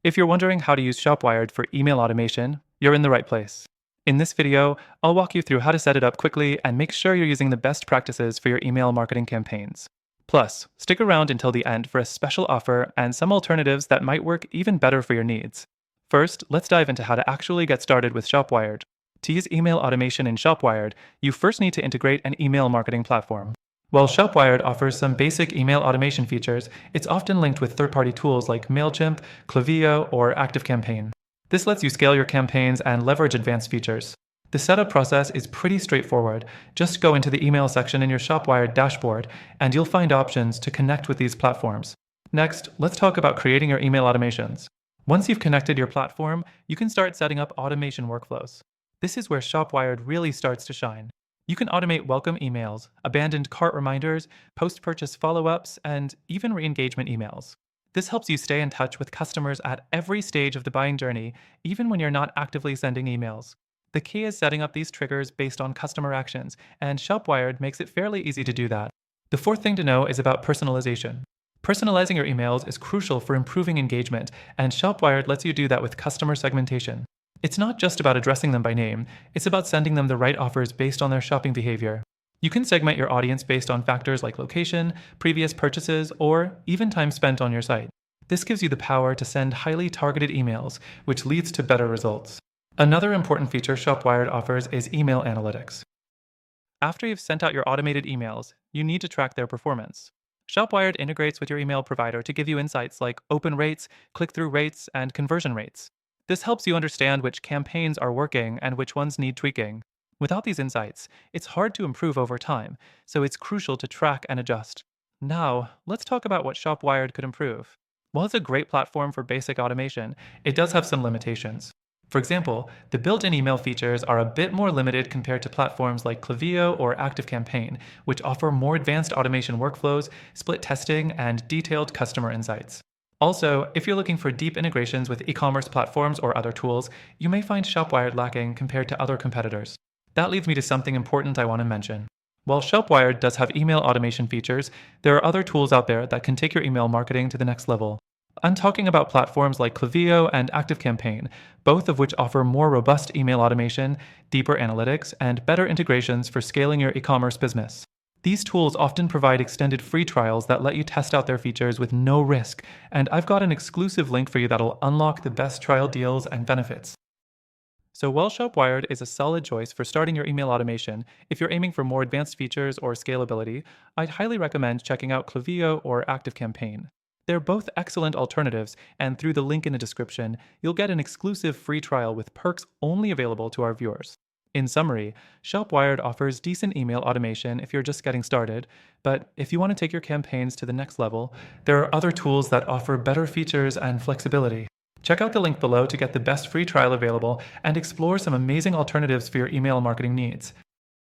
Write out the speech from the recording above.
If you're wondering how to use ShopWired for email automation, you're in the right place. In this video, I'll walk you through how to set it up quickly and make sure you're using the best practices for your email marketing campaigns. Plus, stick around until the end for a special offer and some alternatives that might work even better for your needs. First, let's dive into how to actually get started with ShopWired. To use email automation in ShopWired, you first need to integrate an email marketing platform. While ShopWired offers some basic email automation features, it's often linked with third-party tools like Mailchimp, Klaviyo, or ActiveCampaign. This lets you scale your campaigns and leverage advanced features. The setup process is pretty straightforward. Just go into the email section in your ShopWired dashboard, and you'll find options to connect with these platforms. Next, let's talk about creating your email automations. Once you've connected your platform, you can start setting up automation workflows. This is where ShopWired really starts to shine. You can automate welcome emails, abandoned cart reminders, post-purchase follow-ups, and even re-engagement emails. This helps you stay in touch with customers at every stage of the buying journey, even when you're not actively sending emails. The key is setting up these triggers based on customer actions, and ShopWired makes it fairly easy to do that. The fourth thing to know is about personalization. Personalizing your emails is crucial for improving engagement, and ShopWired lets you do that with customer segmentation. It's not just about addressing them by name, it's about sending them the right offers based on their shopping behavior. You can segment your audience based on factors like location, previous purchases, or even time spent on your site. This gives you the power to send highly targeted emails, which leads to better results. Another important feature ShopWired offers is email analytics. After you've sent out your automated emails, you need to track their performance. ShopWired integrates with your email provider to give you insights like open rates, click-through rates, and conversion rates. This helps you understand which campaigns are working and which ones need tweaking. Without these insights, it's hard to improve over time, so it's crucial to track and adjust. Now, let's talk about what ShopWired could improve. While it's a great platform for basic automation, it does have some limitations. For example, the built-in email features are a bit more limited compared to platforms like Klaviyo or ActiveCampaign, which offer more advanced automation workflows, split testing, and detailed customer insights. Also, if you're looking for deep integrations with e-commerce platforms or other tools, you may find ShopWired lacking compared to other competitors. That leads me to something important I want to mention. While ShopWired does have email automation features, there are other tools out there that can take your email marketing to the next level. I'm talking about platforms like Klaviyo and ActiveCampaign, both of which offer more robust email automation, deeper analytics, and better integrations for scaling your e-commerce business. These tools often provide extended free trials that let you test out their features with no risk, and I've got an exclusive link for you that'll unlock the best trial deals and benefits. So while ShopWired is a solid choice for starting your email automation, if you're aiming for more advanced features or scalability, I'd highly recommend checking out Klaviyo or ActiveCampaign. They're both excellent alternatives, and through the link in the description, you'll get an exclusive free trial with perks only available to our viewers. In summary, ShopWired offers decent email automation if you're just getting started, but if you want to take your campaigns to the next level, there are other tools that offer better features and flexibility. Check out the link below to get the best free trial available and explore some amazing alternatives for your email marketing needs.